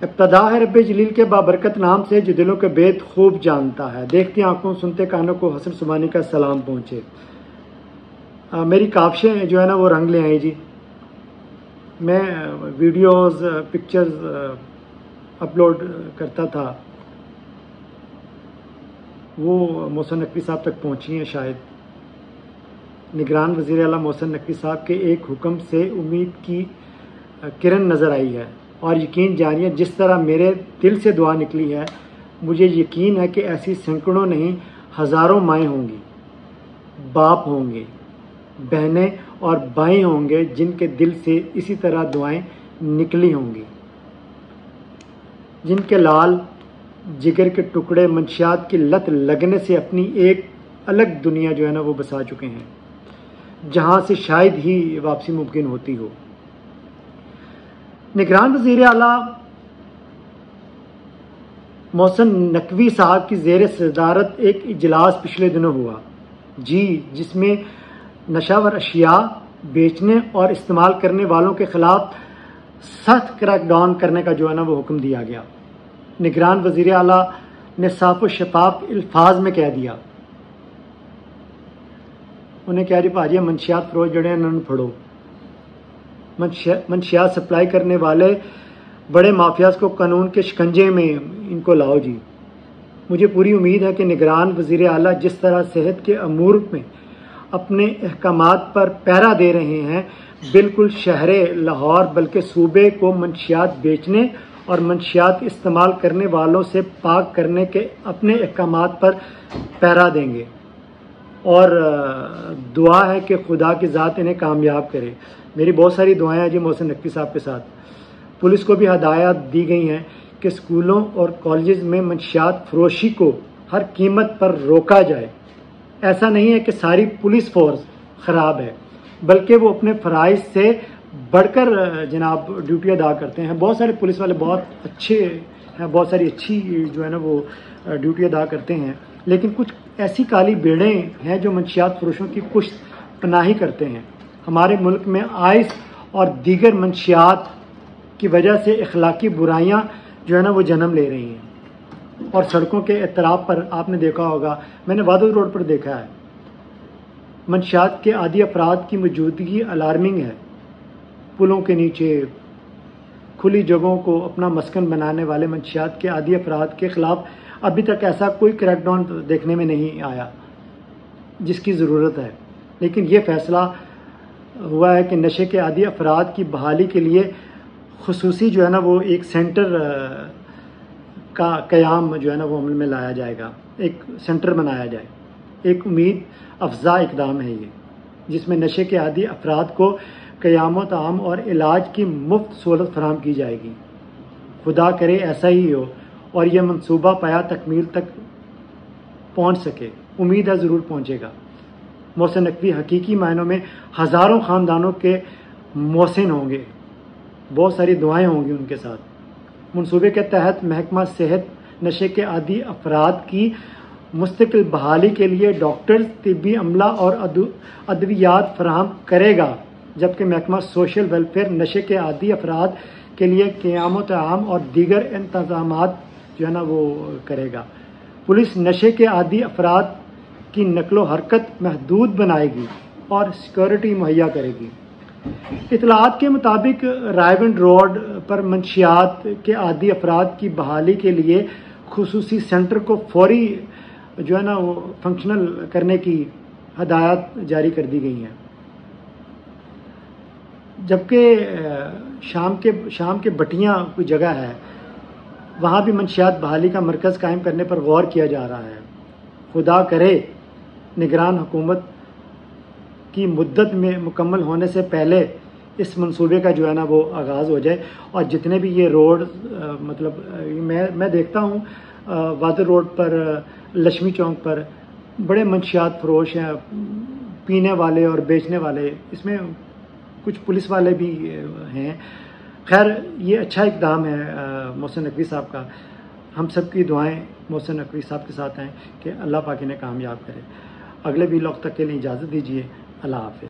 ابتدا ہے رب جلیل کے بابرکت نام سے جو دلوں کے بید خوب جانتا ہے، دیکھتی آنکھوں سنتے کانوں کو حسن سبانی کا سلام پہنچے۔ میری کاوشیں جو ہے نا وہ رنگ لے آئیں جی۔ میں ویڈیوز پکچرز اپلوڈ کرتا تھا، وہ محسن نقوی صاحب تک پہنچی ہیں شاید۔ نگران وزیر اعلیٰ محسن نقوی صاحب کے ایک حکم سے امید کی کرن نظر آئی ہے، اور یقین جانیے جس طرح میرے دل سے دعا نکلی ہے، مجھے یقین ہے کہ ایسی سینکڑوں نہیں ہزاروں مائیں ہوں گی، باپ ہوں گے، بہنیں اور بھائی ہوں گے جن کے دل سے اسی طرح دعائیں نکلی ہوں گی، جن کے لال جگر کے ٹکڑے منشیات کی لت لگنے سے اپنی ایک الگ دنیا جو ہے نا وہ بسا چکے ہیں، جہاں سے شاید ہی واپسی ممکن ہوتی ہو۔ نگران وزیر اعلیٰ محسن نقوی صاحب کی زیر صدارت ایک اجلاس پچھلے دنوں ہوا جی، جس میں نشہ ور اشیاء بیچنے اور استعمال کرنے والوں کے خلاف سخت کریک ڈاؤن کرنے کا جو ہے نا وہ حکم دیا گیا۔ نگران وزیر اعلیٰ نے صاف و شفاف الفاظ میں کہہ دیا، انہیں کہہ رہی بھاجی منشیات فروش جڑے انہوں نے پھڑو، منشیات سپلائی کرنے والے بڑے مافیاز کو قانون کے شکنجے میں ان کو لاؤ جی۔ مجھے پوری امید ہے کہ نگران وزیر اعلیٰ جس طرح صحت کے امور میں اپنے احکامات پر پیرا دے رہے ہیں، بالکل شہر لاہور بلکہ صوبے کو منشیات بیچنے اور منشیات استعمال کرنے والوں سے پاک کرنے کے اپنے احکامات پر پیرا دیں گے، اور دعا ہے کہ خدا کی ذات انہیں کامیاب کرے۔ میری بہت ساری دعائیں ہیں جی محسن نقوی صاحب کے ساتھ۔ پولیس کو بھی ہدایات دی گئی ہیں کہ اسکولوں اور کالجز میں منشیات فروشی کو ہر قیمت پر روکا جائے۔ ایسا نہیں ہے کہ ساری پولیس فورس خراب ہے، بلکہ وہ اپنے فرائض سے بڑھ کر جناب ڈیوٹی ادا کرتے ہیں۔ بہت سارے پولیس والے بہت اچھے ہیں، بہت ساری اچھی جو ہے نا وہ ڈیوٹی ادا کرتے ہیں، لیکن کچھ ایسی کالی بیڑیں ہیں جو منشیات فروشوں کی پشت پناہی کرتے ہیں۔ ہمارے ملک میں آئس اور دیگر منشیات کی وجہ سے اخلاقی برائیاں جو ہے نا وہ جنم لے رہی ہیں، اور سڑکوں کے اطراف پر آپ نے دیکھا ہوگا، میں نے وادی روڈ پر دیکھا ہے، منشیات کے عادی افراد کی موجودگی الارمنگ ہے۔ پلوں کے نیچے کھلی جگہوں کو اپنا مسکن بنانے والے منشیات کے عادی افراد کے خلاف ابھی تک ایسا کوئی کریک ڈاؤن دیکھنے میں نہیں آیا جس کی ضرورت ہے، لیکن یہ فیصلہ ہوا ہے کہ نشے کے عادی افراد کی بحالی کے لیے خصوصی جو ہے نا وہ ایک سینٹر کا قیام جو ہے نا وہ عمل میں لایا جائے گا، ایک سینٹر بنایا جائے۔ ایک امید افزا اقدام ہے یہ، جس میں نشے کے عادی افراد کو قیام و طعام اور علاج کی مفت سہولت فراہم کی جائے گی۔ خدا کرے ایسا ہی ہو اور یہ منصوبہ پایا تکمیل تک پہنچ سکے۔ امید ہے ضرور پہنچے گا۔ محسن نقوی حقیقی معنوں میں ہزاروں خاندانوں کے محسن ہوں گے، بہت ساری دعائیں ہوں گی ان کے ساتھ۔ منصوبے کے تحت محکمہ صحت نشے کے عادی افراد کی مستقل بحالی کے لیے ڈاکٹرز، طبی عملہ اور ادویات فراہم کرے گا، جبکہ محکمہ سوشل ویلفیئر نشے کے عادی افراد کے لیے قیام و طعام اور دیگر انتظامات جو ہے نا وہ کرے گا۔ پولیس نشے کے عادی افراد کی نقل و حرکت محدود بنائے گی اور سیکورٹی مہیا کرے گی۔ اطلاعات کے مطابق رائے گنج روڈ پر منشیات کے عادی افراد کی بحالی کے لیے خصوصی سینٹر کو فوری جو ہے نا وہ فنکشنل کرنے کی ہدایات جاری کر دی گئی ہیں، جبکہ شام کے بٹیاں کوئی جگہ ہے، وہاں بھی منشیات بحالی کا مرکز قائم کرنے پر غور کیا جا رہا ہے۔ خدا کرے نگران حکومت کی مدت میں مکمل ہونے سے پہلے اس منصوبے کا جو ہے نا وہ آغاز ہو جائے، اور جتنے بھی یہ روڈ مطلب میں دیکھتا ہوں وادر روڈ پر، لکشمی چوک پر بڑے منشیات فروش ہیں، پینے والے اور بیچنے والے، اس میں کچھ پولیس والے بھی ہیں۔ خیر یہ اچھا اقدام ہے محسن نقوی صاحب کا۔ ہم سب کی دعائیں محسن نقوی صاحب کے ساتھ ہیں کہ اللہ پاک انہیں کامیاب کرے۔ اگلے ویلاگ تک کے لیے اجازت دیجیے۔ اللہ حافظ۔